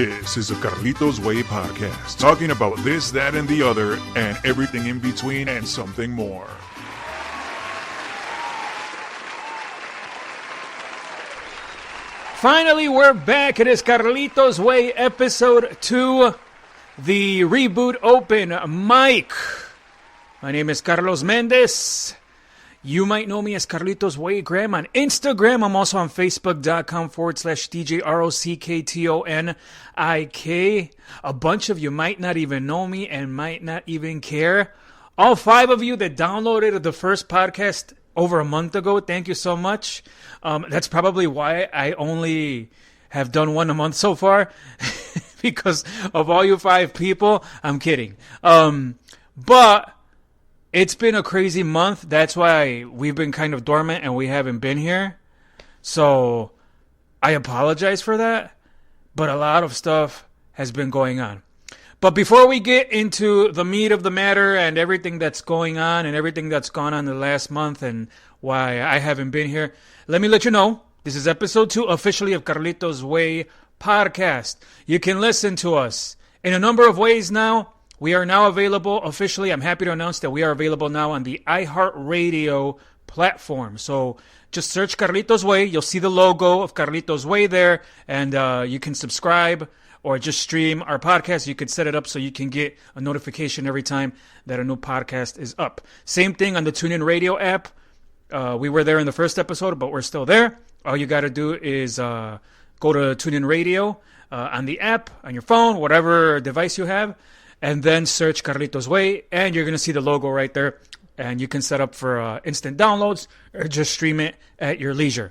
This is a Carlitos Way podcast, talking about this, that, and the other, and everything in between, and something more. Finally, we're back. It is Carlitos Way, episode 2, the Reboot Open Mic. My name is Carlos Mendez. You might know me as Carlitos Way Graham on Instagram. I'm also on Facebook.com/DJROCKTONIK. A bunch of you might not even know me and might not even care. All 5 of you that downloaded the first podcast over a month ago, thank you so much. That's probably why I only have done one a month so far. Because of all you 5 people. I'm kidding. But it's been a crazy month. That's why we've been kind of dormant and we haven't been here. So I apologize for that. But a lot of stuff has been going on. But before we get into the meat of the matter and everything that's going on and everything that's gone on the last month and why I haven't been here, let me let you know, this is episode 2 officially of Carlitos Way podcast. You can listen to us in a number of ways now. We are now available officially. I'm happy to announce that we are available now on the iHeartRadio platform. So just search Carlitos Way. You'll see the logo of Carlitos Way there, and you can subscribe or just stream our podcast. You could set it up so you can get a notification every time that a new podcast is up. Same thing on the TuneIn Radio app. We were there in the first episode, but we're still there. All you got to do is go to TuneIn Radio on the app, on your phone, whatever device you have, and then search Carlitos Way, and you're going to see the logo right there. And you can set up for instant downloads or just stream it at your leisure.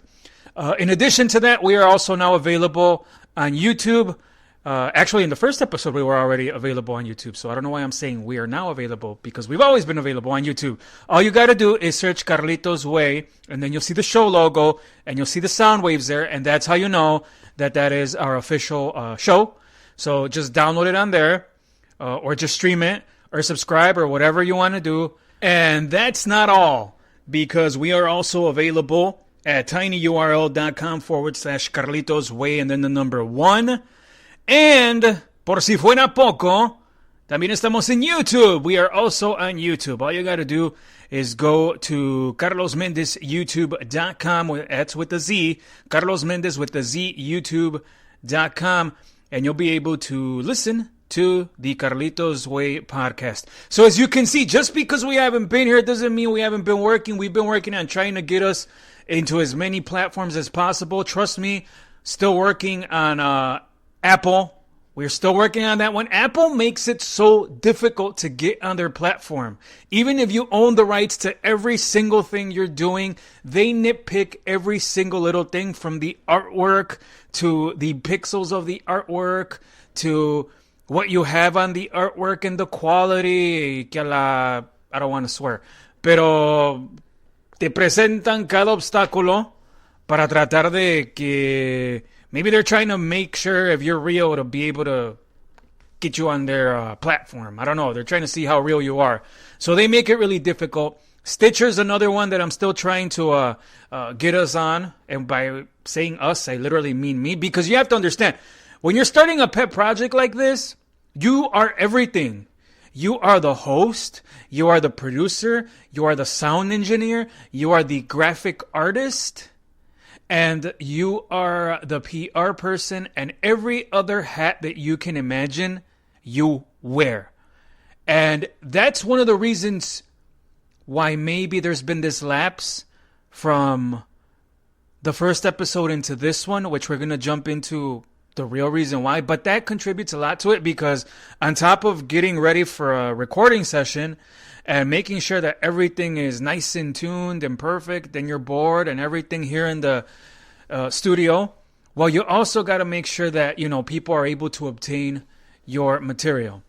In addition to that, we are also now available on YouTube. Actually, in the first episode, we were already available on YouTube. So I don't know why I'm saying we are now available, because we've always been available on YouTube. All you got to do is search Carlitos Way, and then you'll see the show logo, and you'll see the sound waves there, and that's how you know that that is our official show. So just download it on there, or just stream it, or subscribe, or whatever you want to do. And that's not all, because we are also available at tinyurl.com/Carlitos Way, and then the number 1. And, por si fuera poco, también estamos en YouTube. We are also on YouTube. All you got to do is go to carlosmendezyoutube.com. That's with the Z. Carlos Mendez with the Z, youtube.com. And you'll be able to listen to the Carlitos Way podcast. So as you can see, just because we haven't been here doesn't mean we haven't been working. We've been working on trying to get us into as many platforms as possible. Trust me, still working on Apple. We're still working on that one. Apple makes it so difficult to get on their platform. Even if you own the rights to every single thing you're doing, they nitpick every single little thing, from the artwork to the pixels of the artwork to what you have on the artwork and the quality. I don't want to swear, pero te presentan cada obstáculo para tratar de que maybe they're trying to make sure if you're real to be able to get you on their platform. I don't know. They're trying to see how real you are. So they make it really difficult. Stitcher's another one that I'm still trying to get us on. And by saying us, I literally mean me. Because you have to understand, when you're starting a pet project like this, you are everything. You are the host. You are the producer. You are the sound engineer. You are the graphic artist. And you are the PR person, and every other hat that you can imagine, you wear. And that's one of the reasons why maybe there's been this lapse from the first episode into this one, which we're going to jump into the real reason why. But that contributes a lot to it, because on top of getting ready for a recording session and making sure that everything is nice and tuned and perfect and you're bored and everything here in the studio, well, you also got to make sure that, you know, people are able to obtain your material.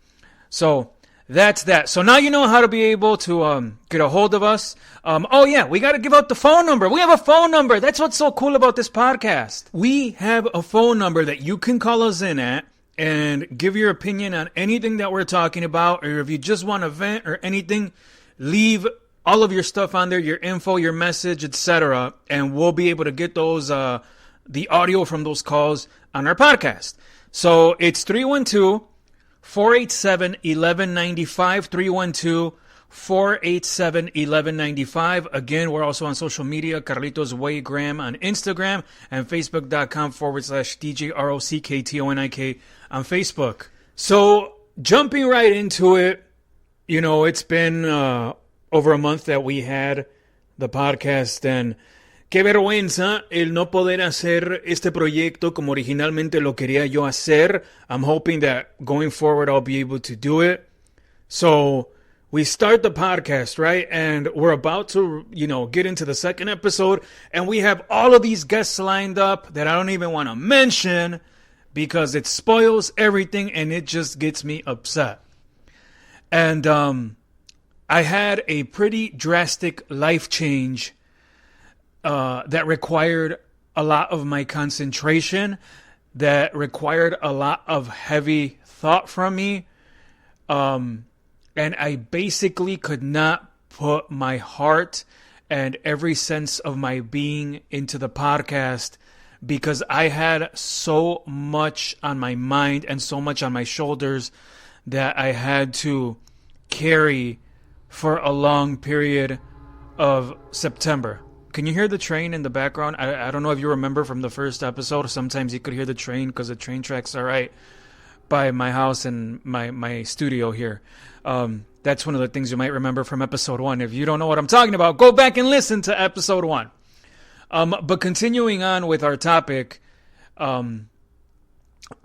So that's that. So now you know how to be able to get a hold of us. Oh, yeah, we got to give out the phone number. We have a phone number. That's what's so cool about this podcast. We have a phone number that you can call us in at and give your opinion on anything that we're talking about, or if you just want to vent or anything, leave all of your stuff on there, your info, your message, etc., and we'll be able to get those the audio from those calls on our podcast. So it's 312-487-1195, 312-487-1195. Again, we're also on social media, Carlitos Way Graham on Instagram and Facebook.com/DJROCKTONIK on Facebook. So jumping right into it, it's been over a month that we had the podcast, and qué vergüenza el no poder hacer este proyecto como originalmente lo quería yo hacer. I'm hoping that going forward I'll be able to do it. So we start the podcast, right? And we're about to, get into the second episode, and we have all of these guests lined up that I don't even want to mention because it spoils everything and it just gets me upset. And I had a pretty drastic life change that required a lot of my concentration, that required a lot of heavy thought from me. And I basically could not put my heart and every sense of my being into the podcast because I had so much on my mind and so much on my shoulders that I had to carry for a long period of September. Can you hear the train in the background? I don't know if you remember from the first episode. Sometimes you could hear the train because the train tracks are right by my house and my studio here. That's one of the things you might remember from episode 1. If you don't know what I'm talking about, go back and listen to episode 1. But continuing on with our topic, I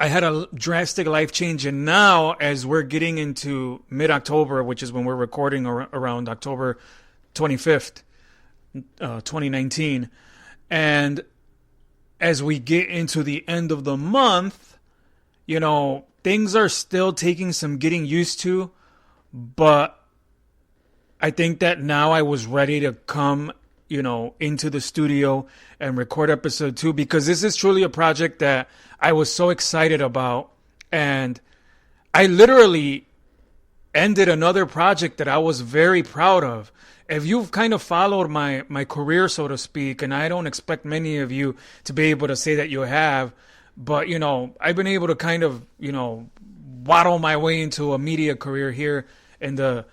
had a drastic life change, and now as we're getting into mid-October, which is when we're recording around October 25th, 2019, and as we get into the end of the month, things are still taking some getting used to, but I think that now I was ready to come, into the studio and record episode 2, because this is truly a project that I was so excited about, and I literally ended another project that I was very proud of. If you've kind of followed my career, so to speak, and I don't expect many of you to be able to say that you have, but, I've been able to kind of, waddle my way into a media career here in the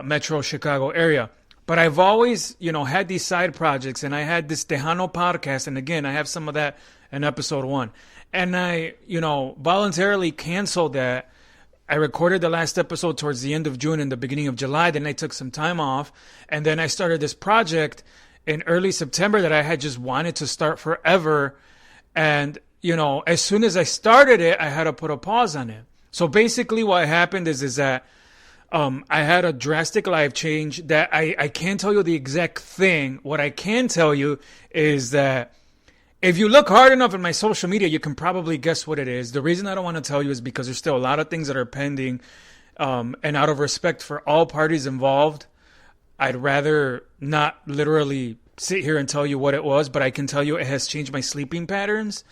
Metro Chicago area. But I've always, had these side projects, and I had this Tejano podcast, and again, I have some of that in episode 1. And I, voluntarily canceled that. I recorded the last episode towards the end of June and the beginning of July. Then I took some time off. And then I started this project in early September that I had just wanted to start forever. And, as soon as I started it, I had to put a pause on it. So basically what happened is that I had a drastic life change that I can't tell you the exact thing. What I can tell you is that if you look hard enough at my social media, you can probably guess what it is. The reason I don't want to tell you is because there's still a lot of things that are pending. And out of respect for all parties involved, I'd rather not literally sit here and tell you what it was, but I can tell you it has changed my sleeping patterns.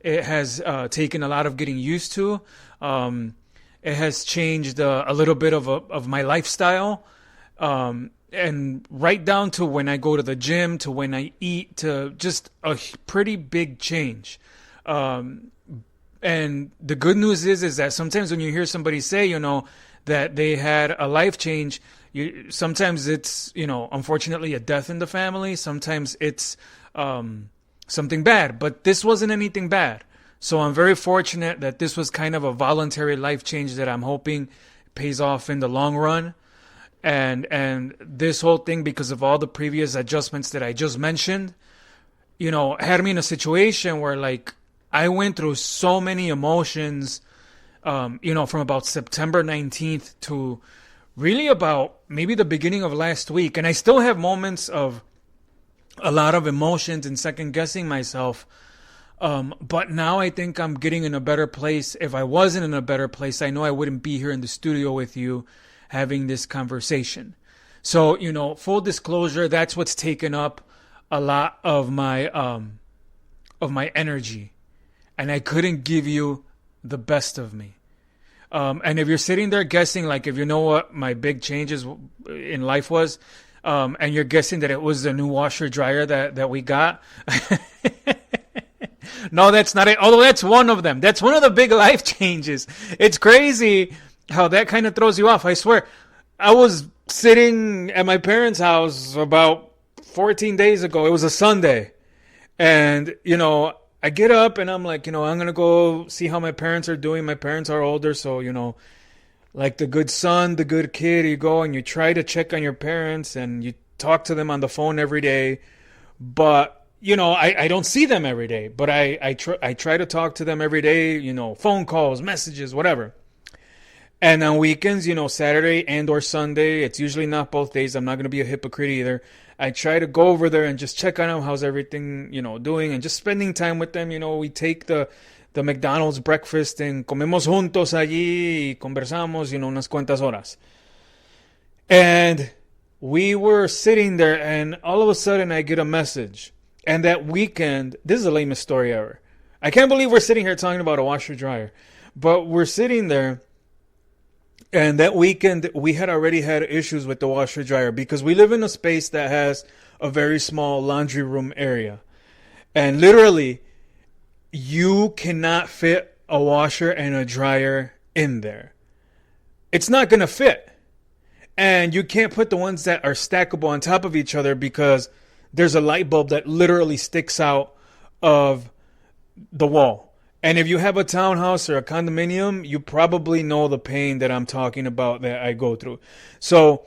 It has taken a lot of getting used to. It has changed a little bit of my lifestyle. And right down to when I go to the gym, to when I eat, to just a pretty big change. And the good news is that sometimes when you hear somebody say, that they had a life change, sometimes it's, unfortunately a death in the family. Sometimes it's something bad, but this wasn't anything bad. So I'm very fortunate that this was kind of a voluntary life change that I'm hoping pays off in the long run. And this whole thing, because of all the previous adjustments that I just mentioned, had me in a situation where, like, I went through so many emotions, from about September 19th to really about maybe the beginning of last week. And I still have moments of a lot of emotions and second guessing myself. But now I think I'm getting in a better place. If I wasn't in a better place, I know I wouldn't be here in the studio with you having this conversation. So, full disclosure, that's what's taken up a lot of my energy. And I couldn't give you the best of me. And if you're sitting there guessing, like, if you know what my big changes in life was, and you're guessing that it was the new washer dryer that we got, No, that's not it. Although that's one of them. That's one of the big life changes. It's crazy how that kind of throws you off. I swear. I was sitting at my parents' house about 14 days ago. It was a Sunday. And, I get up and I'm like, I'm going to go see how my parents are doing. My parents are older. So, like the good son, the good kid, you go and you try to check on your parents and you talk to them on the phone every day. But, I don't see them every day. But I try to talk to them every day, phone calls, messages, whatever. And on weekends, Saturday and or Sunday, it's usually not both days. I'm not going to be a hypocrite either. I try to go over there and just check on them. How's everything, doing? And just spending time with them. We take the McDonald's breakfast and comemos juntos allí y conversamos, unas cuantas horas. And we were sitting there and all of a sudden I get a message. And that weekend, this is the lamest story ever. I can't believe we're sitting here talking about a washer dryer. But we're sitting there. And that weekend, we had already had issues with the washer dryer because we live in a space that has a very small laundry room area. And literally, you cannot fit a washer and a dryer in there. It's not going to fit. And you can't put the ones that are stackable on top of each other because there's a light bulb that literally sticks out of the wall. And if you have a townhouse or a condominium, you probably know the pain that I'm talking about that I go through. So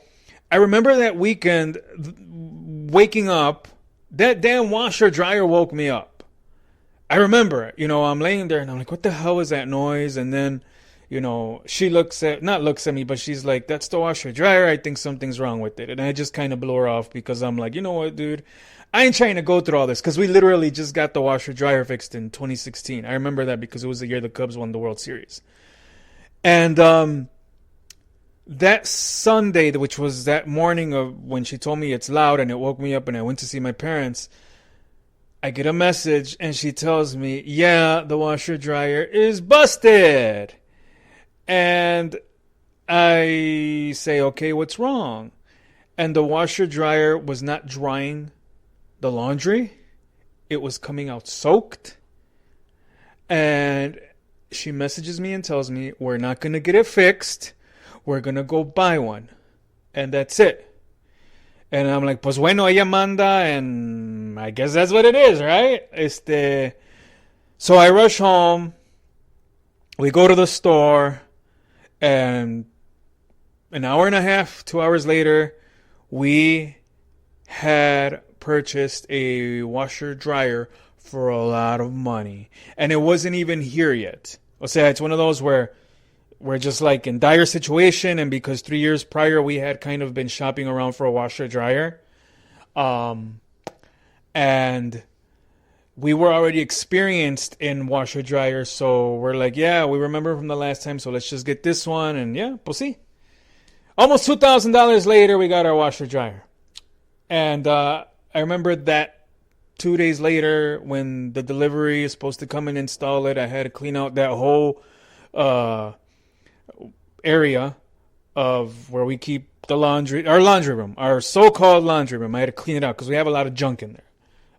I remember that weekend waking up, that damn washer dryer woke me up. I remember, I'm laying there and I'm like, what the hell is that noise? And then, she looks at me, but she's like, that's the washer dryer. I think something's wrong with it. And I just kind of blew her off because I'm like, you know what, dude? I ain't trying to go through all this because we literally just got the washer dryer fixed in 2016. I remember that because it was the year the Cubs won the World Series. And that Sunday, which was that morning of when she told me it's loud and it woke me up and I went to see my parents, I get a message and she tells me, yeah, the washer dryer is busted. And I say, okay, what's wrong? And the washer dryer was not drying the laundry. It was coming out soaked. And she messages me and tells me, we're not going to get it fixed. We're going to go buy one. And that's it. And I'm like, pues bueno, ella manda, and I guess that's what it is, right? So I rush home. We go to the store. And an hour and a half, 2 hours later, we had purchased a washer dryer for a lot of money. And it wasn't even here yet. O sea, it's one of those where we're just like in dire situation, and because 3 years prior we had kind of been shopping around for a washer dryer. And we were already experienced in washer dryers, so we're like, yeah, we remember from the last time, so let's just get this one. And yeah, pues sí. Almost $2,000 later, we got our washer dryer. And I remember that 2 days later, when the delivery is supposed to come and install it, I had to clean out that whole area of where we keep the our laundry room, our so-called laundry room. I had to clean it out because we have a lot of junk in there,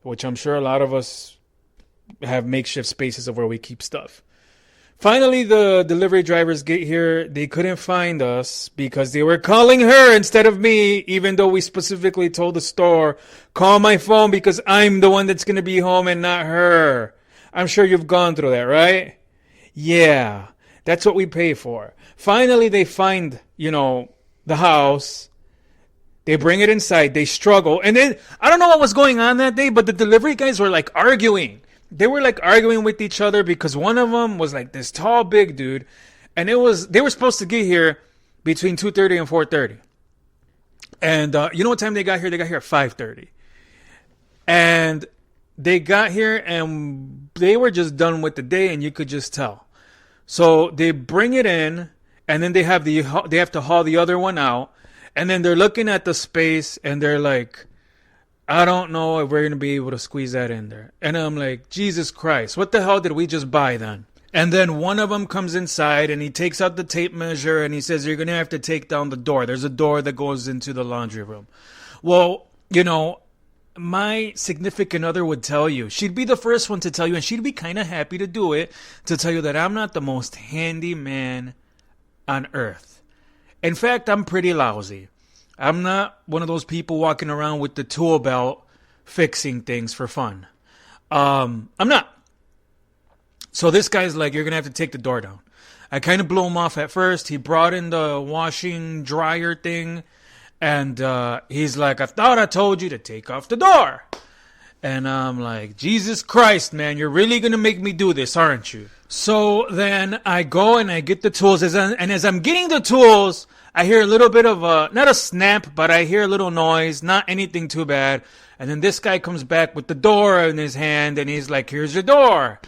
which I'm sure a lot of us have makeshift spaces of where we keep stuff. Finally, the delivery drivers get here. They couldn't find us because they were calling her instead of me, even though we specifically told the store, call my phone because I'm the one that's going to be home and not her. I'm sure you've gone through that, right? Yeah, that's what we pay for. Finally, they find, the house. They bring it inside. They struggle. And then, I don't know what was going on that day, but the delivery guys were like arguing. They were like arguing with each other because one of them was like this tall, big dude. And they were supposed to get here between 2:30 and 4:30. And you know what time they got here? They got here at 5:30. And they got here and they were just done with the day, and you could just tell. So they bring it in, and then they have to haul the other one out. And then they're looking at the space and they're like, I don't know if we're going to be able to squeeze that in there. And I'm like, Jesus Christ, what the hell did we just buy then? And then one of them comes inside and he takes out the tape measure and he says, you're going to have to take down the door. There's a door that goes into the laundry room. Well, my significant other would tell you. She'd be the first one to tell you, and she'd be kind of happy to do it, to tell you that I'm not the most handy man on earth. In fact, I'm pretty lousy. I'm not one of those people walking around with the tool belt fixing things for fun. I'm not. So this guy's like, you're going to have to take the door down. I kind of blew him off at first. He brought in the washing dryer thing. And he's like, I thought I told you to take off the door. And I'm like, Jesus Christ, man, you're really going to make me do this, aren't you? So then I go and I get the tools. And as I'm getting the tools, I hear a little bit of not a snap, but I hear a little noise, not anything too bad. And then this guy comes back with the door in his hand and he's like, here's your door.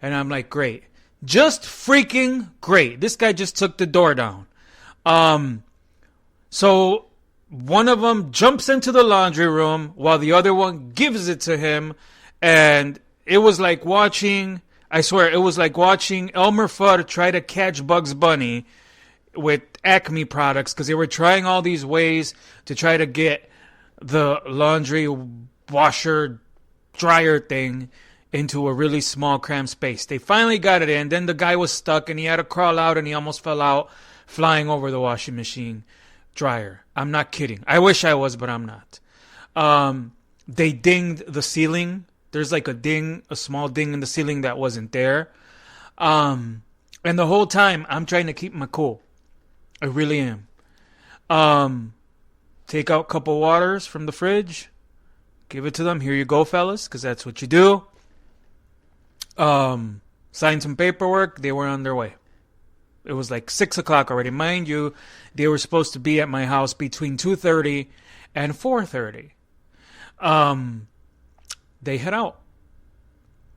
And I'm like, great. Just freaking great. This guy just took the door down. So one of them jumps into the laundry room while the other one gives it to him. And it was like watching, I swear, it was like watching Elmer Fudd try to catch Bugs Bunny with Acme products, because they were trying all these ways to try to get the laundry washer dryer thing into a really small cramped space. They finally got it in. Then the guy was stuck and he had to crawl out and he almost fell out flying over the washing machine dryer. I'm not kidding. I wish I was, but I'm not. They dinged the ceiling. There's like a small ding in the ceiling that wasn't there. And the whole time I'm trying to keep my cool. I really am. Take out a couple waters from the fridge. Give it to them. Here you go, fellas, because that's what you do. Sign some paperwork. They were on their way. It was like 6 o'clock already. Mind you, they were supposed to be at my house between 2:30 and 4:30. They head out.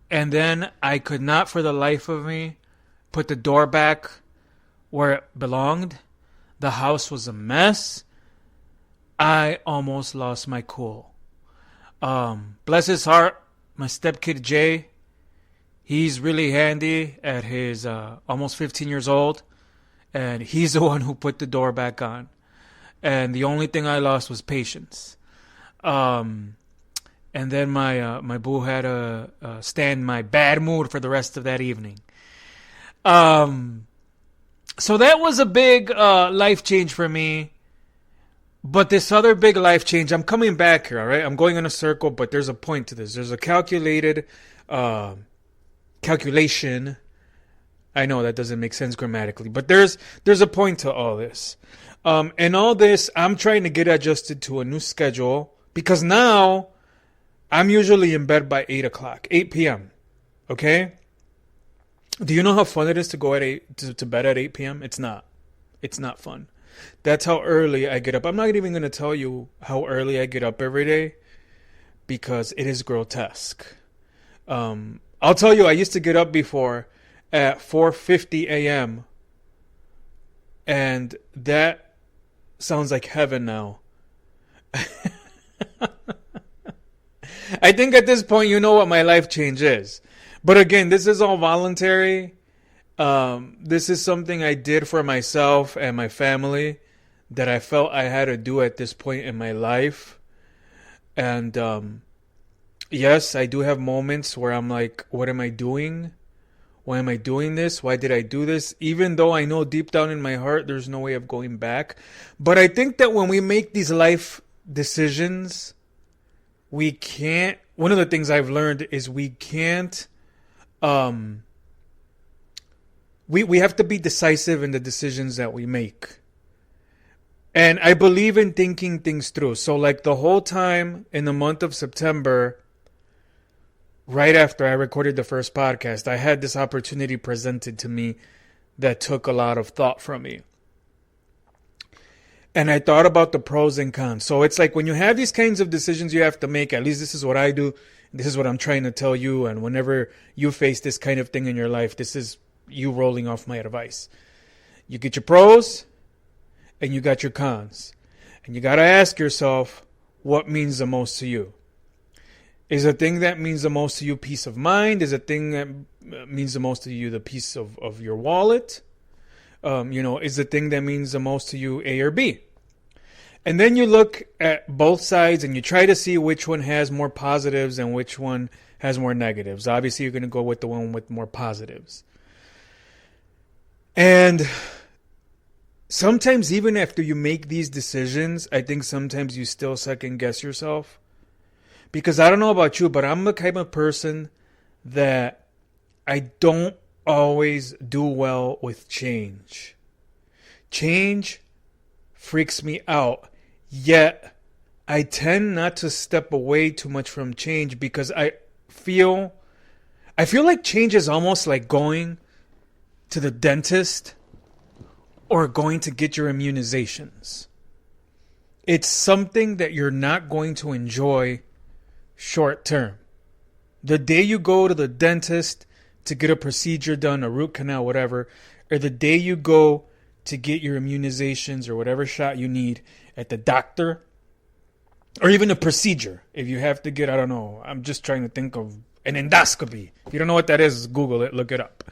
And then I could not for the life of me put the door back where it belonged. The house was a mess. I almost lost my cool. Bless his heart, my stepkid Jay, he's really handy at his almost 15 years old. And he's the one who put the door back on. And the only thing I lost was patience. And then my boo had to stand my bad mood for the rest of that evening. So that was a big life change for me. But this other big life change, I'm coming back here, all right? I'm going in a circle, but there's a point to this. There's a calculation. I know that doesn't make sense grammatically, but there's a point to all this. And all this, I'm trying to get adjusted to a new schedule, because now I'm usually in bed by 8 o'clock, 8 p.m. Okay? Do you know how fun it is to go to bed at 8 p.m.? It's not. It's not fun. That's how early I get up. I'm not even going to tell you how early I get up every day, because it is grotesque. I'll tell you, I used to get up before at 4:50 a.m. and that sounds like heaven now. I think at this point you know what my life change is. But again, this is all voluntary. This is something I did for myself and my family that I felt I had to do at this point in my life. And yes, I do have moments where I'm like, what am I doing? Why am I doing this? Why did I do this? Even though I know deep down in my heart there's no way of going back. But I think that when we make these life decisions, we can't. One of the things I've learned is we can't. We have to be decisive in the decisions that we make. And I believe in thinking things through. So like the whole time in the month of September, right after I recorded the first podcast, I had this opportunity presented to me that took a lot of thought from me. And I thought about the pros and cons. So it's like when you have these kinds of decisions you have to make, at least this is what I do. This is what I'm trying to tell you. And whenever you face this kind of thing in your life, this is you rolling off my advice. You get your pros and you got your cons. And you got to ask yourself, what means the most to you? Is a thing that means the most to you peace of mind? Is a thing that means the most to you the peace of your wallet? Is the thing that means the most to you A or B? And then you look at both sides and you try to see which one has more positives and which one has more negatives. Obviously, you're going to go with the one with more positives. And sometimes, even after you make these decisions, I think sometimes you still second guess yourself. Because I don't know about you, but I'm the type of person that I don't always do well with change. Change freaks me out. Yet, I tend not to step away too much from change because I feel like change is almost like going to the dentist or going to get your immunizations. It's something that you're not going to enjoy short term. The day you go to the dentist to get a procedure done, a root canal, whatever, or the day you go to get your immunizations or whatever shot you need at the doctor, or even a procedure. If you have to get, I don't know, I'm just trying to think of an endoscopy. If you don't know what that is, Google it, look it up.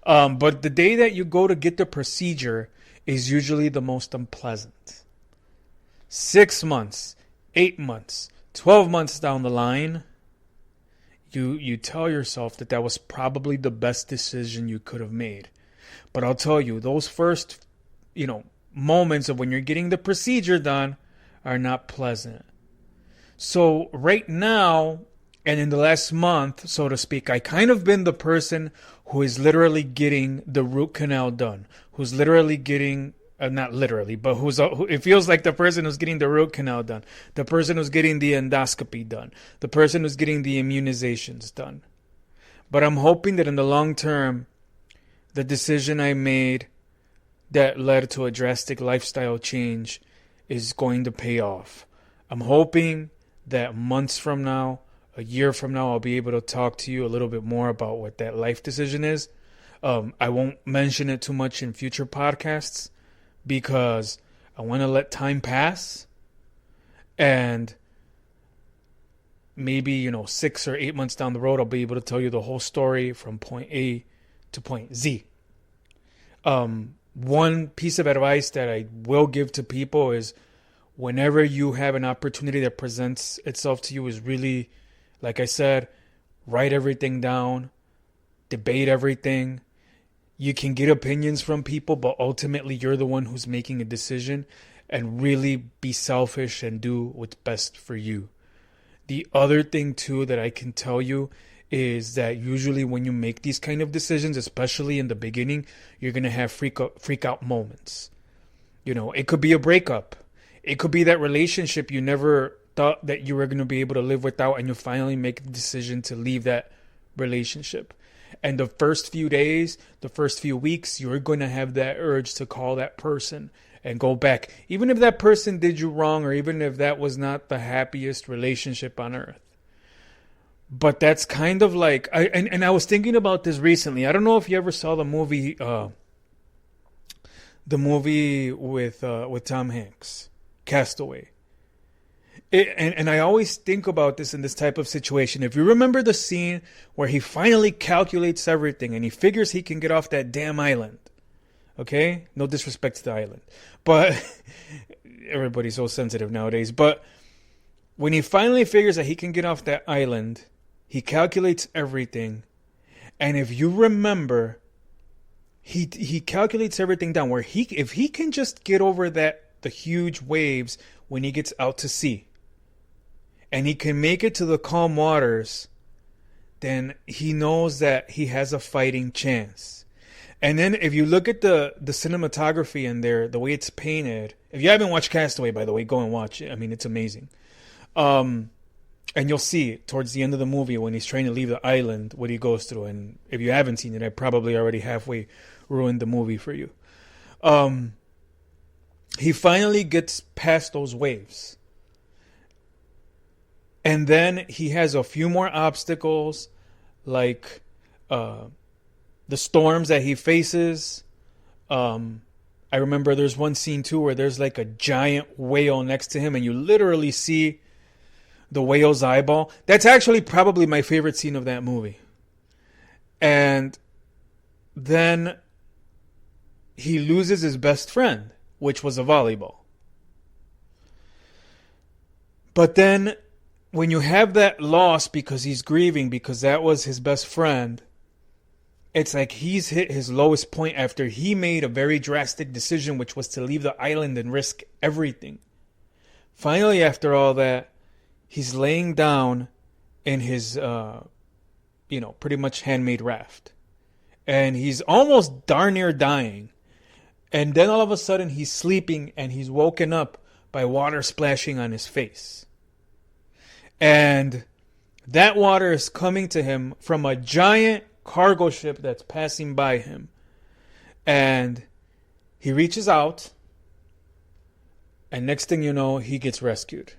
But the day that you go to get the procedure is usually the most unpleasant. 6 months, 8 months, 12 months down the line, you tell yourself that was probably the best decision you could have made. But I'll tell you, those first, moments of when you're getting the procedure done are not pleasant. So right now, and in the last month, so to speak, I kind of been the person who is literally getting the root canal done, who's literally getting, not literally, but it feels like the person who's getting the root canal done, the person who's getting the endoscopy done, the person who's getting the immunizations done. But I'm hoping that in the long term, the decision I made that led to a drastic lifestyle change is going to pay off. I'm hoping that months from now, a year from now, I'll be able to talk to you a little bit more about what that life decision is. I won't mention it too much in future podcasts because I want to let time pass, and maybe 6 or 8 months down the road, I'll be able to tell you the whole story from point A to point Z. One piece of advice that I will give to people is whenever you have an opportunity that presents itself to you is really, like I said, write everything down, debate everything. You can get opinions from people, but ultimately you're the one who's making a decision, and really be selfish and do what's best for you. The other thing too that I can tell you is that usually when you make these kind of decisions, especially in the beginning, you're going to have freak out moments. It could be a breakup. It could be that relationship you never thought that you were going to be able to live without, and you finally make the decision to leave that relationship. And the first few days, the first few weeks, you're going to have that urge to call that person and go back. Even if that person did you wrong, or even if that was not the happiest relationship on earth. But that's kind of like, I was thinking about this recently. I don't know if you ever saw the movie with Tom Hanks, Castaway. And I always think about this in this type of situation. If you remember the scene where he finally calculates everything and he figures he can get off that damn island. Okay? No disrespect to the island. But everybody's so sensitive nowadays. But when he finally figures that he can get off that island, he calculates everything. And if you remember, he calculates everything down where if he can just get over the huge waves when he gets out to sea, and he can make it to the calm waters, then he knows that he has a fighting chance. And then if you look at the cinematography in there, the way it's painted, if you haven't watched Castaway, by the way, go and watch it. I mean, it's amazing. And you'll see towards the end of the movie when he's trying to leave the island what he goes through. And if you haven't seen it, I probably already halfway ruined the movie for you. He finally gets past those waves. And then he has a few more obstacles, like the storms that he faces. I remember there's one scene too where there's like a giant whale next to him, and you literally see the whale's eyeball. That's actually probably my favorite scene of that movie. And then he loses his best friend, which was a volleyball. But then when you have that loss because he's grieving because that was his best friend, it's like he's hit his lowest point after he made a very drastic decision, which was to leave the island and risk everything. Finally, after all that, he's laying down in his, pretty much handmade raft. And he's almost darn near dying. And then all of a sudden he's sleeping and he's woken up by water splashing on his face. And that water is coming to him from a giant cargo ship that's passing by him. And he reaches out. And next thing you know, he gets rescued.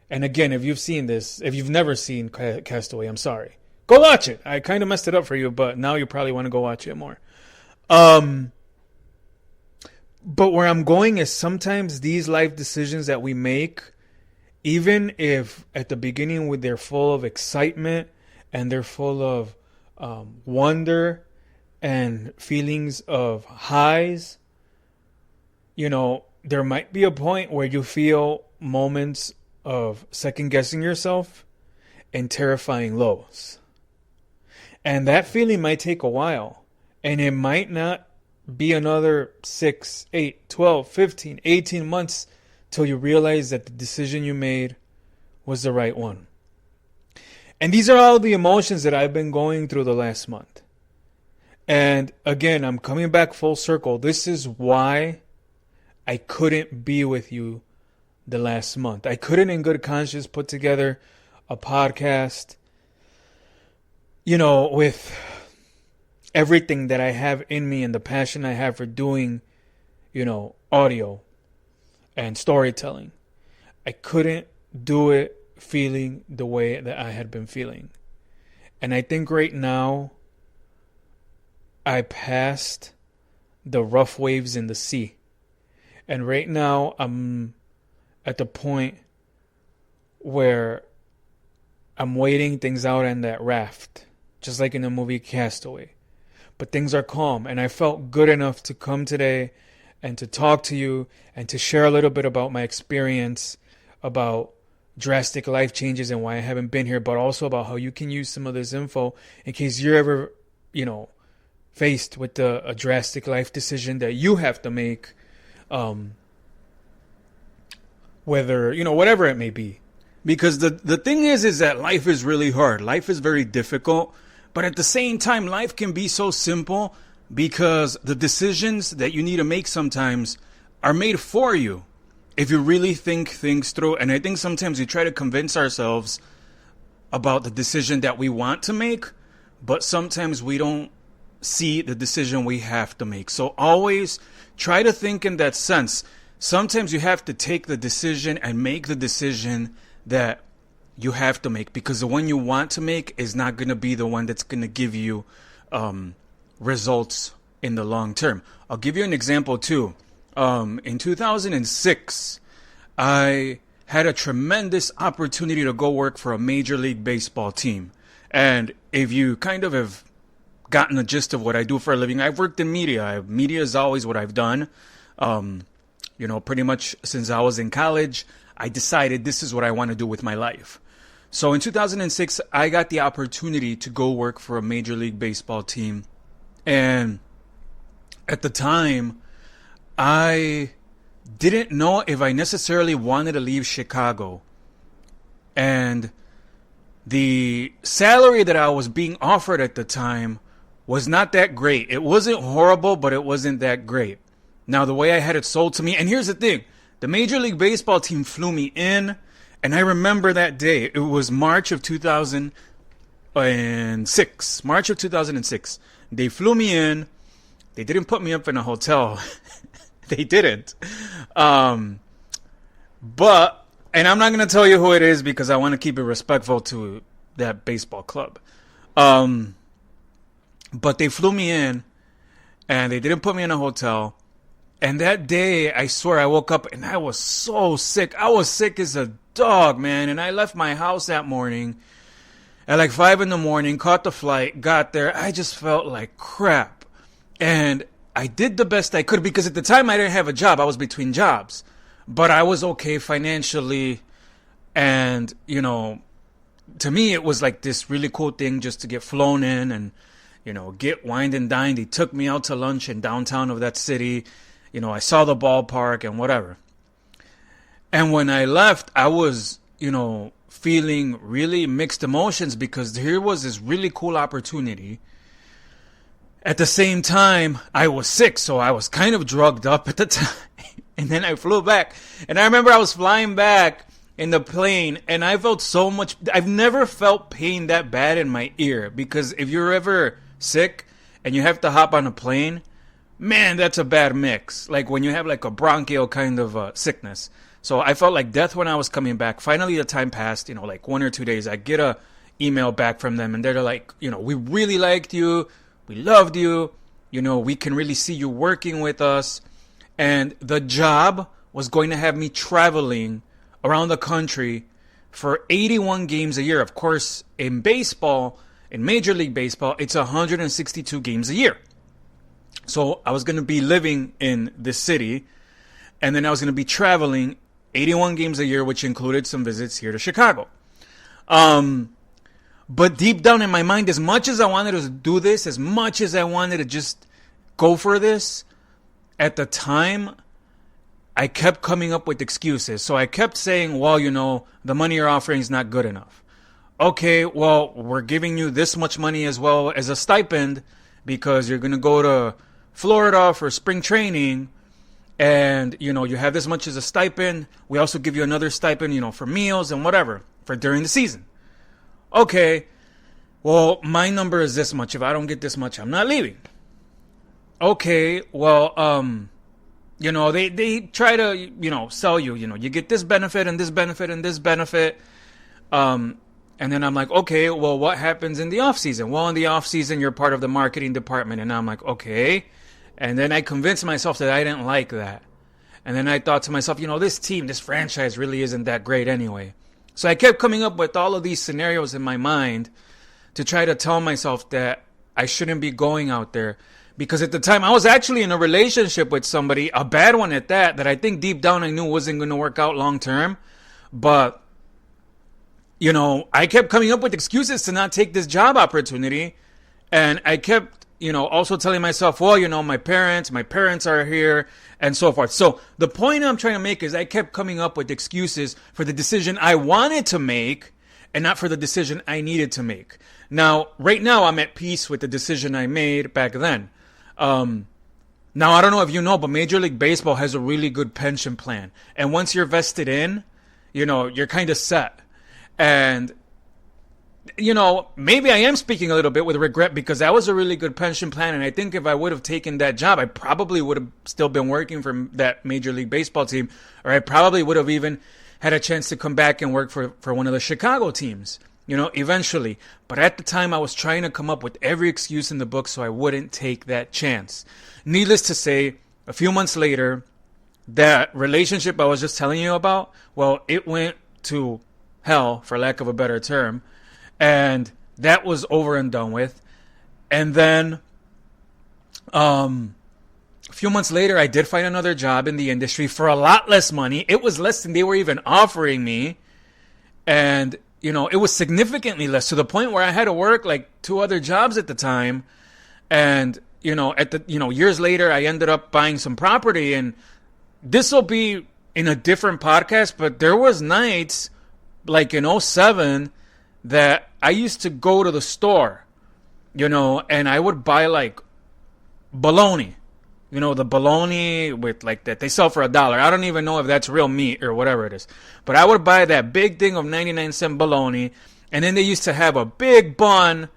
And again, if you've seen this, if you've never seen Castaway, I'm sorry. Go watch it. I kind of messed it up for you, but now you probably want to go watch it more. But where I'm going is sometimes these life decisions that we make, even if at the beginning they're full of excitement and they're full of wonder and feelings of highs, there might be a point where you feel moments of second guessing yourself and terrifying lows. And that feeling might take a while. And it might not be another 6, 8, 12, 15, 18 months till you realize that the decision you made was the right one. And these are all the emotions that I've been going through the last month. And again, I'm coming back full circle. This is why I couldn't be with you the last month. I couldn't in good conscience put together a podcast, with everything that I have in me and the passion I have for doing, audio and storytelling. I couldn't do it feeling the way that I had been feeling. And I think right now I passed the rough waves in the sea. And right now I'm at the point where I'm waiting things out on that raft, just like in the movie Castaway. But things are calm, and I felt good enough to come today and to talk to you and to share a little bit about my experience, about drastic life changes and why I haven't been here, but also about how you can use some of this info in case you're ever, faced with a drastic life decision that you have to make, whether, whatever it may be. Because the thing is that life is really hard. Life is very difficult. But at the same time, life can be so simple because the decisions that you need to make sometimes are made for you if you really think things through. And I think sometimes we try to convince ourselves about the decision that we want to make, but sometimes we don't see the decision we have to make. So always try to think in that sense. Sometimes you have to take the decision and make the decision that you have to make, because the one you want to make is not going to be the one that's going to give you results in the long term. I'll give you an example too. In 2006, I had a tremendous opportunity to go work for a Major League Baseball team. And if you kind of have gotten the gist of what I do for a living, I've worked in media. Media is always what I've done. Pretty much since I was in college, I decided this is what I want to do with my life. So in 2006, I got the opportunity to go work for a Major League Baseball team. And at the time, I didn't know if I necessarily wanted to leave Chicago. And the salary that I was being offered at the time was not that great. It wasn't horrible, but it wasn't that great. Now, the way I had it sold to me, and here's the thing, the Major League Baseball team flew me in, and I remember that day. It was March of 2006. March of 2006. They flew me in. They didn't put me up in a hotel. They didn't. And I'm not going to tell you who it is because I want to keep it respectful to that baseball club. But they flew me in, and they didn't put me in a hotel. And that day, I swear, I woke up and I was so sick. I was sick as a dog, man. And I left my house that morning at like 5 a.m, caught the flight, got there. I just felt like crap. And I did the best I could because at the time I didn't have a job. I was between jobs. but I was okay financially. And, you know, to me, it was like this really cool thing just to get flown in and, you know, get wined and dined. He took me out to lunch in downtown of that city. You know, I saw the ballpark and whatever. And when I left, I was, you know, feeling really mixed emotions because here was this really cool opportunity. At the same time, I was sick, so I was kind of drugged up at the time. And then I flew back. And I remember I was flying back in the plane, and I felt so much. I've never felt pain that bad in my ear, because if you're ever sick and you have to hop on a plane, man, that's a bad mix. Like when you have like a bronchial kind of sickness. So I felt like death when I was coming back. Finally, the time passed, you know, like 1 or 2 days. I get a email back from them, and they're like, you know, we really liked you. We loved you. You know, we can really see you working with us. And the job was going to have me traveling around the country for 81 games a year. Of course, in baseball, in Major League Baseball, it's 162 games a year. So I was going to be living in this city, and then I was going to be traveling 81 games a year, which included some visits here to Chicago. But deep down in my mind, as much as I wanted to do this, as much as I wanted to just go for this, at the time, I kept coming up with excuses. So I kept saying, well, you know, the money you're offering is not good enough. Okay, well, we're giving you this much money as well as a stipend because you're going to go to Florida for spring training, and, you know, you have this much as a stipend. We also give you another stipend, you know, for meals and whatever for during the season. Okay, well, my number is this much. If I don't get this much, I'm not leaving. Okay, well, you know, they try to, you know, sell you, you know, you get this benefit and this benefit and this benefit. And then I'm like, okay, well, what happens in the off season? Well, in the off season, you're part of the marketing department. And I'm like, okay. And then I convinced myself that I didn't like that. And then I thought to myself, you know, this team, this franchise really isn't that great anyway. So I kept coming up with all of these scenarios in my mind to try to tell myself that I shouldn't be going out there. Because at the time, I was actually in a relationship with somebody, a bad one at that I think deep down I knew wasn't going to work out long term. But, you know, I kept coming up with excuses to not take this job opportunity. And I kept, you know, also telling myself, well, you know, my parents are here and so forth. So the point I'm trying to make is I kept coming up with excuses for the decision I wanted to make and not for the decision I needed to make. Now, right now, I'm at peace with the decision I made back then. Now, I don't know if you know, but Major League Baseball has a really good pension plan. And once you're vested in, you know, you're kind of set. And, you know, maybe I am speaking a little bit with regret because that was a really good pension plan. And I think if I would have taken that job, I probably would have still been working for that Major League Baseball team. Or I probably would have even had a chance to come back and work for one of the Chicago teams. You know, eventually. But at the time, I was trying to come up with every excuse in the book so I wouldn't take that chance. Needless to say, a few months later, that relationship I was just telling you about, well, it went to hell, for lack of a better term. And that was over and done with. And then, a few months later, I did find another job in the industry for a lot less money. It was less than they were even offering me. And you know, it was significantly less to the point where I had to work like 2 other jobs at the time. And, you know, years later, I ended up buying some property, and this will be in a different podcast, but there was nights like in '07 that I used to go to the store, you know, and I would buy like bologna. You know, the bologna with like that they sell for $1. I don't even know if that's real meat or whatever it is. But I would buy that big thing of 99-cent bologna. And then they used to have a big bun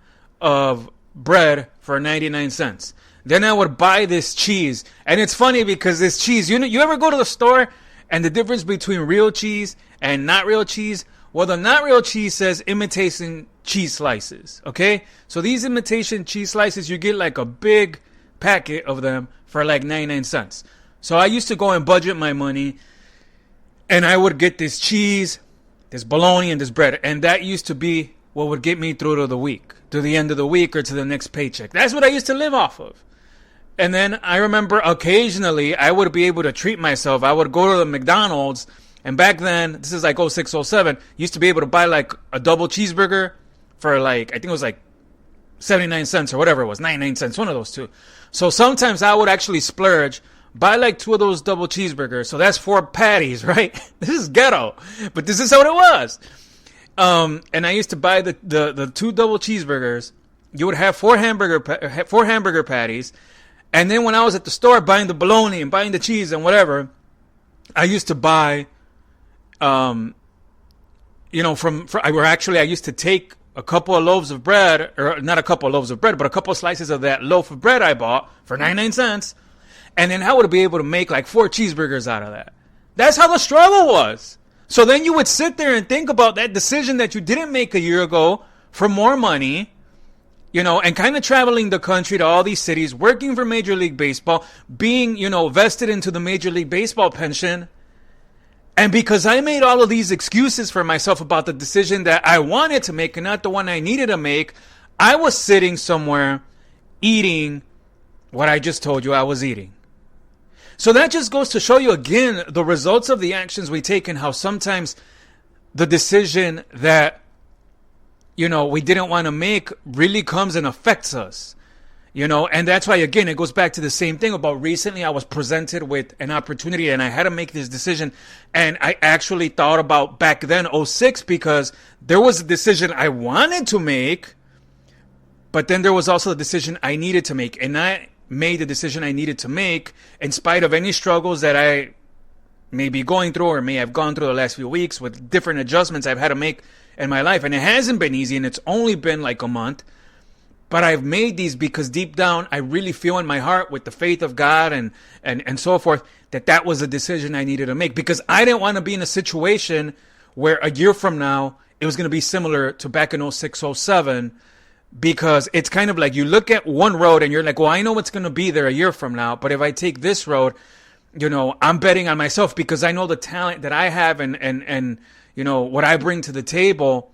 of bread for 99 cents. Then I would buy this cheese. And it's funny because this cheese, you ever go to the store and the difference between real cheese and not real cheese? Well, the not real cheese says imitation cheese slices. Okay? So these imitation cheese slices, you get like a big packet of them for like 99 cents. So I used to go and budget my money, and I would get this cheese, this bologna, and this bread. And that used to be what would get me through to the week, to the end of the week or to the next paycheck. That's what I used to live off of. And then I remember occasionally I would be able to treat myself. I would go to the McDonald's, and back then, this is like 06, 07, used to be able to buy like a double cheeseburger for like, I think it was like 79 cents or whatever it was, 99 cents, one of those two. So sometimes I would actually splurge, buy like 2 of those double cheeseburgers. So that's 4 patties, right? This is ghetto, but this is how it was. And I used to buy the 2 double cheeseburgers. You would have 4 hamburger patties. And then when I was at the store buying the bologna and buying the cheese and whatever, I used to buy, I used to take a couple of loaves of bread, or not a couple of loaves of bread, but a couple of slices of that loaf of bread I bought for 99 cents. And then I would be able to make like 4 cheeseburgers out of that. That's how the struggle was. So then you would sit there and think about that decision that you didn't make a year ago for more money, and kind of traveling the country to all these cities, working for Major League Baseball, being, vested into the Major League Baseball pension. And because I made all of these excuses for myself about the decision that I wanted to make and not the one I needed to make, I was sitting somewhere eating what I just told you I was eating. So that just goes to show you again the results of the actions we take and how sometimes the decision that, we didn't want to make really comes and affects us. And that's why, again, it goes back to the same thing about recently I was presented with an opportunity and I had to make this decision. And I actually thought about back then, 06, because there was a decision I wanted to make, but then there was also a decision I needed to make. And I made the decision I needed to make in spite of any struggles that I may be going through or may have gone through the last few weeks with different adjustments I've had to make in my life. And it hasn't been easy, and it's only been like a month. But I've made these because deep down, I really feel in my heart with the faith of God and so forth that was a decision I needed to make. Because I didn't want to be in a situation where a year from now, it was going to be similar to back in 06, 07. Because it's kind of like you look at one road and you're like, well, I know what's going to be there a year from now. But if I take this road, I'm betting on myself because I know the talent that I have and what I bring to the table,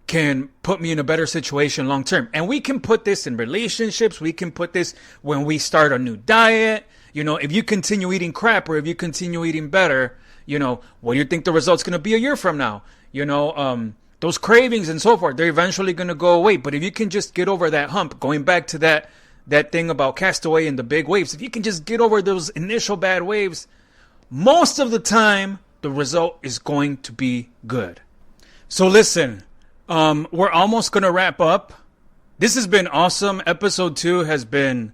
can put me in a better situation long term. And we can put this in relationships. We can put this when we start a new diet. If you continue eating crap or if you continue eating better, what do you think the result's going to be a year from now? Those cravings and so forth, they're eventually going to go away. But if you can just get over that hump, going back to that thing about Castaway and the big waves, if you can just get over those initial bad waves, most of the time, the result is going to be good. So listen, we're almost going to wrap up. This has been awesome. Episode 2 has been,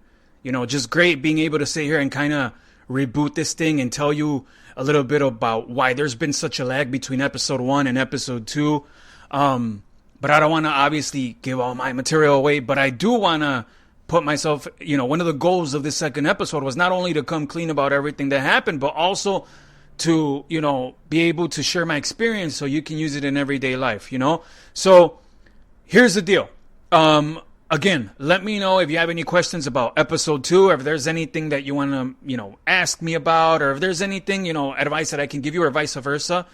just great being able to sit here and kind of reboot this thing and tell you a little bit about why there's been such a lag between episode 1 and episode 2. But I don't want to obviously give all my material away, but I do want to put myself, one of the goals of this second episode was not only to come clean about everything that happened, but also to, be able to share my experience so you can use it in everyday life, So here's the deal. Again, let me know if you have any questions about episode 2, or if there's anything that you want to, ask me about, or if there's anything, advice that I can give you or vice versa.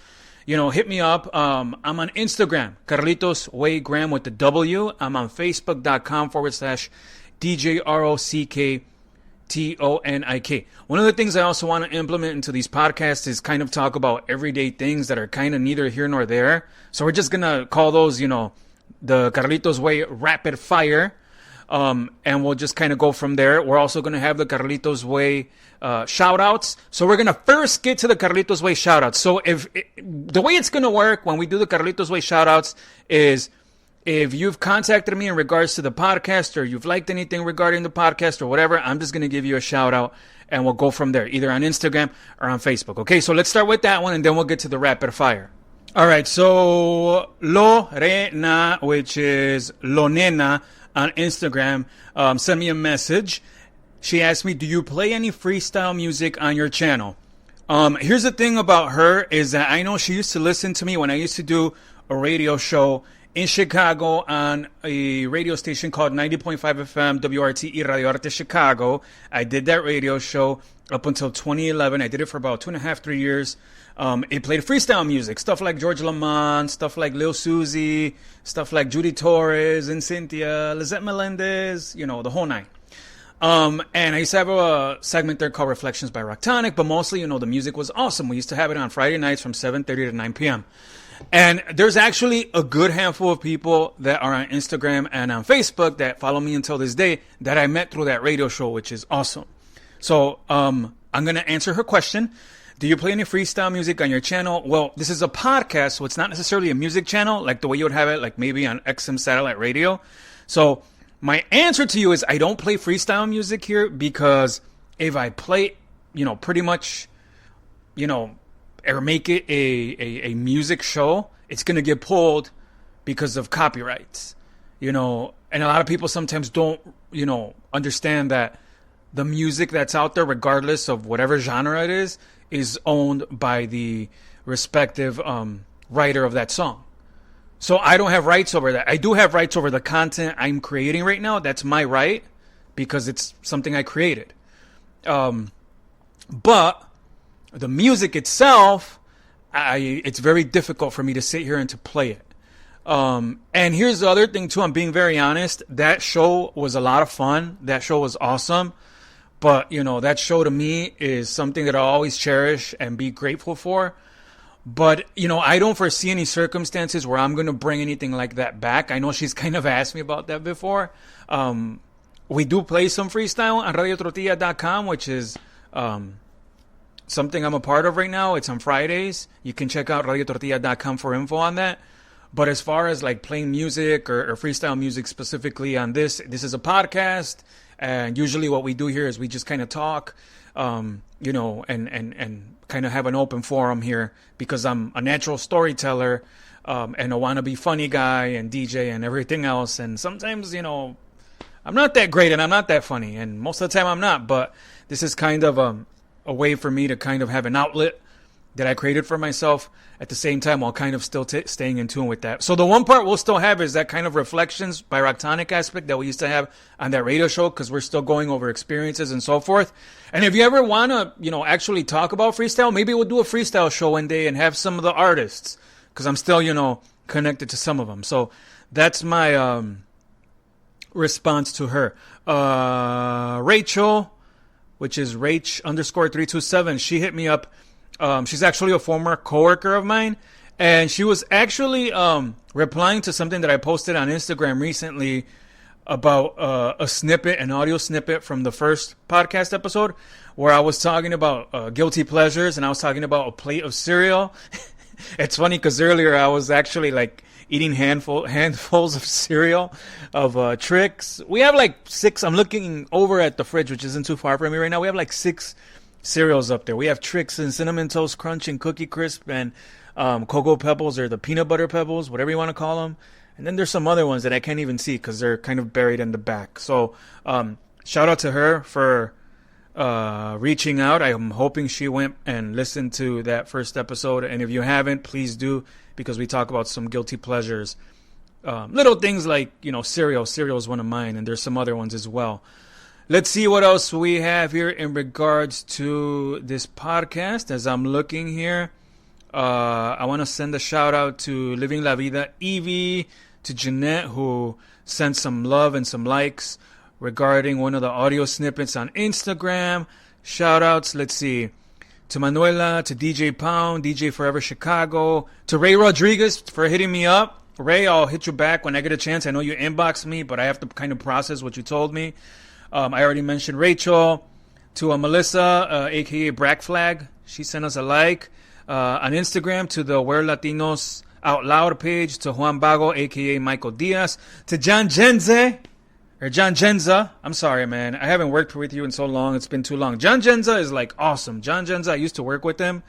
Hit me up. I'm on Instagram, Carlitos Way Graham with the W. I'm on Facebook.com/DJROCKTONIK. One of the things I also want to implement into these podcasts is kind of talk about everyday things that are kind of neither here nor there. So we're just going to call those, the Carlitos Way Rapid Fire. And we'll just kind of go from there. We're also going to have the Carlitos Way shout outs. So we're going to first get to the Carlitos Way shout outs. So the way it's going to work when we do the Carlitos Way shout outs is if you've contacted me in regards to the podcast, or you've liked anything regarding the podcast or whatever, I'm just going to give you a shout out and we'll go from there, either on Instagram or on Facebook. Okay, so let's start with that one and then we'll get to the rapid fire. All right, so Lorena, which is Lonena on Instagram, sent me a message. She asked me, do you play any freestyle music on your channel? Here's the thing about her is that I know she used to listen to me when I used to do a radio show in Chicago on a radio station called 90.5 FM WRTE Radio Arte Chicago. I did that radio show up until 2011. I did it for about 2.5, 3 years. It played freestyle music, stuff like George Lamont, stuff like Lil Susie, stuff like Judy Torres and Cynthia, Lizette Melendez, the whole nine. And I used to have a segment there called Reflections by Rocktonic, but mostly, the music was awesome. We used to have it on Friday nights from 7:30 to 9 p.m. And there's actually a good handful of people that are on Instagram and on Facebook that follow me until this day that I met through that radio show, which is awesome. So, I'm going to answer her question. Do you play any freestyle music on your channel? Well, this is a podcast, so it's not necessarily a music channel like the way you would have it, like maybe on XM satellite radio. So my answer to you is I don't play freestyle music here because if I play, pretty much, or make it a music show, it's going to get pulled because of copyrights, and a lot of people sometimes don't, understand that the music that's out there, regardless of whatever genre it is owned by the respective writer of that song. So I don't have rights over that. I do have rights over the content I'm creating right now. That's my right because it's something I created. But the music itself, it's very difficult for me to sit here and to play it. And here's the other thing too. I'm being very honest. That show was a lot of fun. That show was awesome. But, that show to me is something that I'll always cherish and be grateful for. But, I don't foresee any circumstances where I'm going to bring anything like that back. I know she's kind of asked me about that before. We do play some freestyle on radiotortilla.com, which is something I'm a part of right now. It's on Fridays. You can check out radiotortilla.com for info on that. But as far as like playing music or freestyle music specifically on this is a podcast. And usually what we do here is we just kind of talk, and kind of have an open forum here because I'm a natural storyteller and a wannabe funny guy and DJ and everything else. And sometimes, I'm not that great and I'm not that funny. And most of the time I'm not. But this is kind of a way for me to kind of have an outlet that I created for myself at the same time while kind of still staying in tune with that. So the one part we'll still have is that kind of Reflections by Rocktonic aspect that we used to have on that radio show because we're still going over experiences and so forth. And if you ever want to, actually talk about freestyle, maybe we'll do a freestyle show one day and have some of the artists because I'm still, connected to some of them. So that's my response to her. Rachel, which is Rach_327, she hit me up. She's actually a former coworker of mine, and she was actually replying to something that I posted on Instagram recently about an audio snippet from the first podcast episode where I was talking about guilty pleasures, and I was talking about a plate of cereal. It's funny because earlier I was actually like eating handfuls of cereal of Trix. We have like 6. I'm looking over at the fridge, which isn't too far from me right now. We have like 6 cereals up there. We have Trix and Cinnamon Toast Crunch and Cookie Crisp and Cocoa Pebbles or the Peanut Butter Pebbles, whatever you want to call them. And then there's some other ones that I can't even see because they're kind of buried in the back. So shout out to her for reaching out. I'm hoping she went and listened to that first episode. And if you haven't, please do because we talk about some guilty pleasures. Little things like, cereal. Cereal is one of mine, and there's some other ones as well. Let's see what else we have here in regards to this podcast. As I'm looking here, I want to send a shout out to Living La Vida Evie, to Jeanette, who sent some love and some likes regarding one of the audio snippets on Instagram. Shout outs, let's see, to Manuela, to DJ Pound, DJ Forever Chicago, to Ray Rodriguez for hitting me up. Ray, I'll hit you back when I get a chance. I know you inboxed me, but I have to kind of process what you told me. I already mentioned Rachel. To Melissa, a.k.a. Brack Flag. She sent us a like. On Instagram, to the Where Latinos Out Loud page. To Juan Bago, a.k.a. Michael Diaz. To John Genza. I'm sorry, man. I haven't worked with you in so long. It's been too long. John Genza is like awesome. John Genza, I used to work with him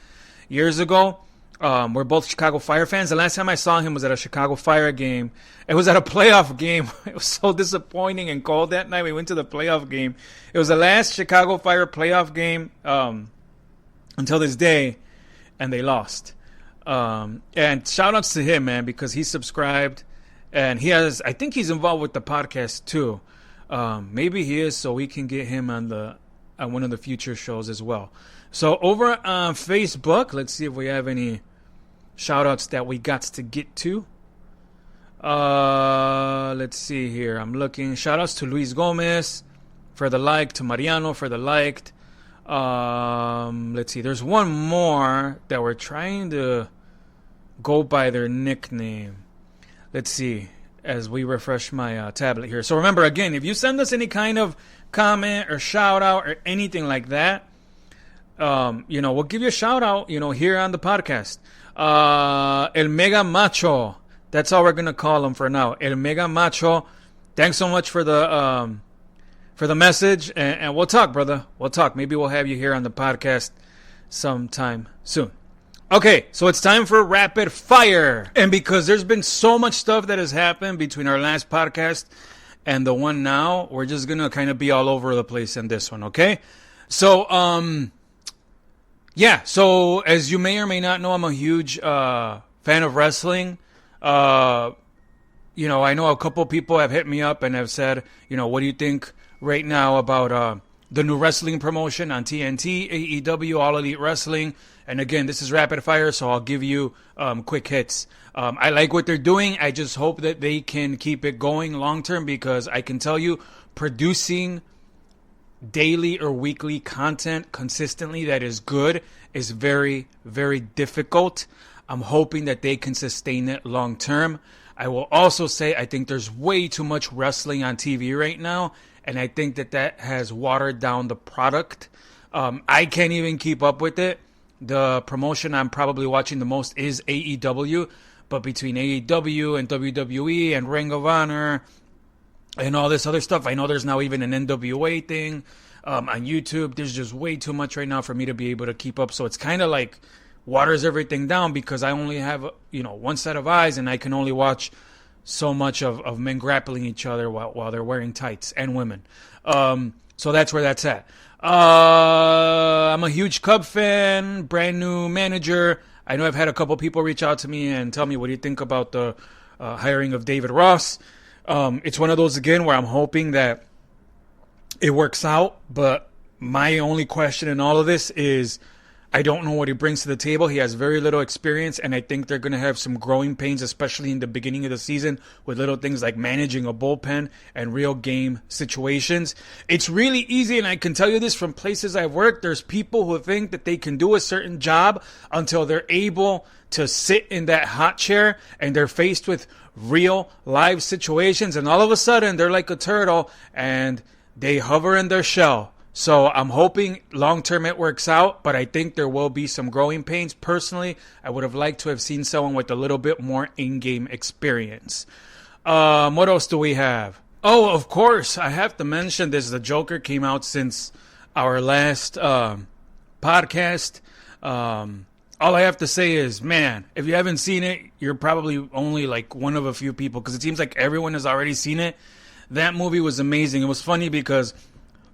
years ago. We're both Chicago Fire fans. The last time I saw him was at a Chicago Fire game. It was at a playoff game. It was so disappointing and cold that night. We went to the playoff game. It was the last Chicago Fire playoff game until this day, and they lost. And shout outs to him, man, because he subscribed, and I think he's involved with the podcast too. Maybe he is, so we can get him on one of the future shows as well. So over on Facebook, let's see if we have any shout-outs that we got to get to. Let's see here. I'm looking. Shout-outs to Luis Gomez, for the like, to Mariano for the liked. Let's see. There's one more that we're trying to go by their nickname. Let's see as we refresh my tablet here. So remember, again, if you send us any kind of comment or shout out or anything like that, we'll give you a shout out, here on the podcast. El Mega Macho. That's all we're going to call him for now. El Mega Macho. Thanks so much for the message, and we'll talk, brother. We'll talk. Maybe we'll have you here on the podcast sometime soon. Okay, so it's time for rapid fire. And because there's been so much stuff that has happened between our last podcast and the one now, we're just going to kind of be all over the place in this one, okay? So, so as you may or may not know, I'm a huge fan of wrestling. I know a couple people have hit me up and have said, what do you think right now about the new wrestling promotion on TNT, AEW, All Elite Wrestling? And again, this is rapid fire, so I'll give you quick hits. I like what they're doing. I just hope that they can keep it going long term, because I can tell you, producing daily or weekly content consistently that is good is very, very difficult. I'm hoping that they can sustain it long term. I will also say I think there's way too much wrestling on TV right now, and I think that has watered down the product. I can't even keep up with it. The promotion I'm probably watching the most is AEW, but between AEW and WWE and Ring of Honor and all this other stuff, I know there's now even an NWA thing on YouTube. There's just way too much right now for me to be able to keep up. So it's kind of like waters everything down, because I only have one set of eyes, and I can only watch so much of men grappling each other while they're wearing tights, and women. So that's where that's at. I'm a huge Cub fan, brand new manager. I know I've had a couple people reach out to me and tell me, what do you think about the hiring of David Ross? It's one of those, again, where I'm hoping that it works out, but my only question in all of this is, I don't know what he brings to the table. He has very little experience, and I think they're going to have some growing pains, especially in the beginning of the season, with little things like managing a bullpen and real game situations. It's really easy, and I can tell you this from places I've worked. There's people who think that they can do a certain job until they're able to sit in that hot chair and they're faced with real live situations, and all of a sudden they're like a turtle and they hover in their shell. So I'm hoping long-term it works out, but I think there will be some growing pains. Personally, I would have liked to have seen someone with a little bit more in-game experience. What else do we have? Oh, of course, I have to mention this. The Joker came out since our last podcast. All I have to say is, man, if you haven't seen it, you're probably only like one of a few people, because it seems like everyone has already seen it. That movie was amazing. It was funny because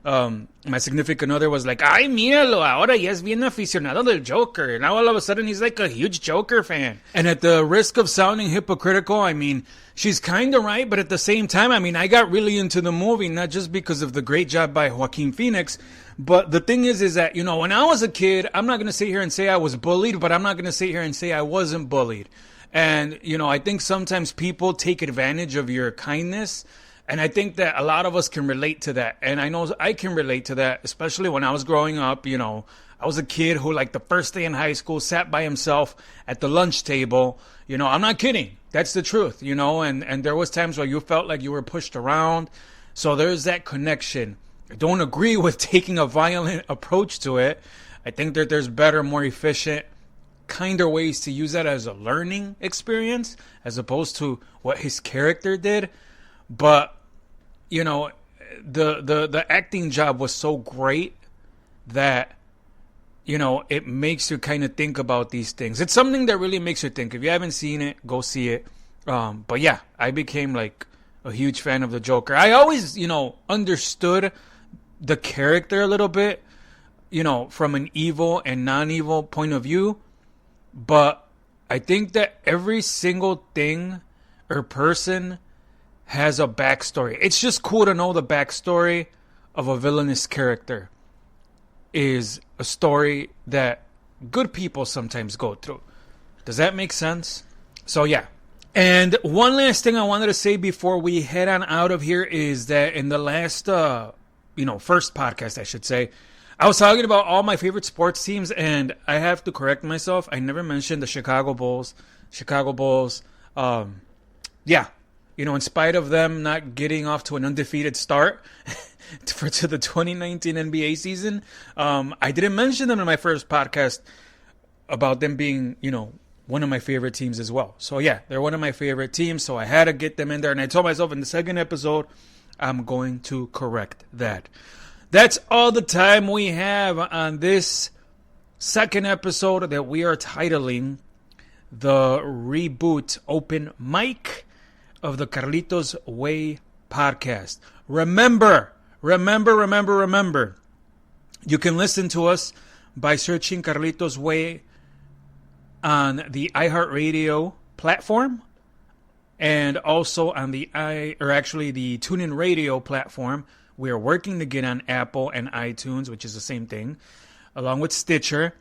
my significant other was like, ay, míralo, ahora ya es bien aficionado del Joker. Now all of a sudden he's like a huge Joker fan. And at the risk of sounding hypocritical, I mean, she's kind of right, but at the same time, I mean, I got really into the movie, not just because of the great job by Joaquin Phoenix, but the thing is that, when I was a kid, I'm not going to sit here and say I was bullied, but I'm not going to sit here and say I wasn't bullied. And, I think sometimes people take advantage of your kindness. And I think that a lot of us can relate to that. And I know I can relate to that, especially when I was growing up. I was a kid who, like, the first day in high school, sat by himself at the lunch table. I'm not kidding. That's the truth, and there was times where you felt like you were pushed around. So there's that connection. I don't agree with taking a violent approach to it. I think that there's better, more efficient, kinder ways to use that as a learning experience, as opposed to what his character did. But, the acting job was so great that, it makes you kind of think about these things. It's something that really makes you think. If you haven't seen it, go see it. But yeah, I became like a huge fan of the Joker. I always, understood the character a little bit, from an evil and non-evil point of view. But I think that every single thing or person has a backstory. It's just cool to know the backstory of a villainous character is a story that good people sometimes go through. Does that make sense? So yeah. And one last thing I wanted to say before we head on out of here is that in the last first podcast, I should say, I was talking about all my favorite sports teams, and I have to correct myself. I never mentioned the Chicago Bulls. In spite of them not getting off to an undefeated start to the 2019 NBA season, I didn't mention them in my first podcast about them being, one of my favorite teams as well. So yeah, they're one of my favorite teams, so I had to get them in there. And I told myself in the second episode, I'm going to correct that. That's all the time we have on this second episode that we are titling the Reboot Open Mic of the Carlitos Way podcast. Remember, you can listen to us by searching Carlitos Way on the iHeartRadio platform and also on the TuneIn Radio platform. We are working to get on Apple and iTunes, which is the same thing, along with Stitcher.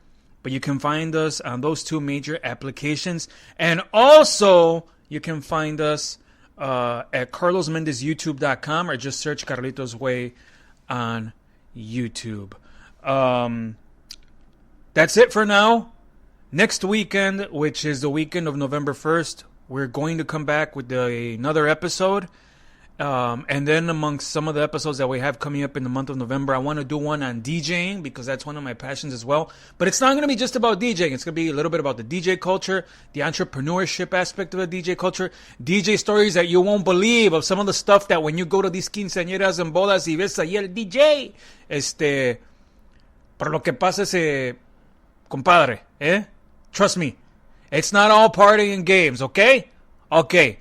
But you can find us on those two major applications. And also, you can find us at carlosmendezyoutube.com or just search Carlitos Way on YouTube. That's it for now. Next weekend, which is the weekend of November 1st, we're going to come back with another episode. And then amongst some of the episodes that we have coming up in the month of November, I want to do one on DJing because that's one of my passions as well. But it's not going to be just about DJing. It's going to be a little bit about the DJ culture, the entrepreneurship aspect of the DJ culture, DJ stories that you won't believe of some of the stuff that when you go to these quinceañeras and bodas y ves ahí el DJ, por lo que pasa ese compadre, Trust me, it's not all partying and games, okay? Okay.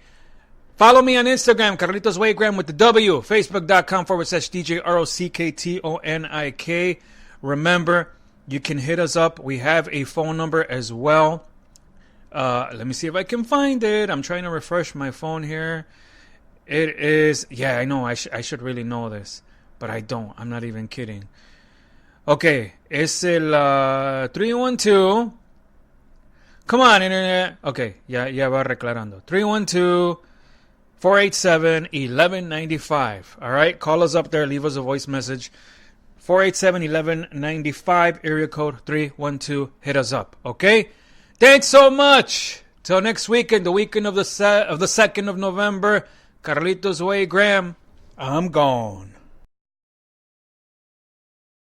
Follow me on Instagram, Carlitos Waygram with the W, Facebook.com/DJ ROCKTONIK. Remember, you can hit us up. We have a phone number as well. Let me see if I can find it. I'm trying to refresh my phone here. It is, I know, I should really know this, but I don't. I'm not even kidding. Okay, es el 312. Come on, Internet. Okay, ya va reclarando. 312-487-1195. All right, call us up there. Leave us a voice message. 487-1195, area code 312. Hit us up, okay? Thanks so much. Till next weekend, the weekend of the 2nd of November. Carlitos Way, Graham. I'm gone.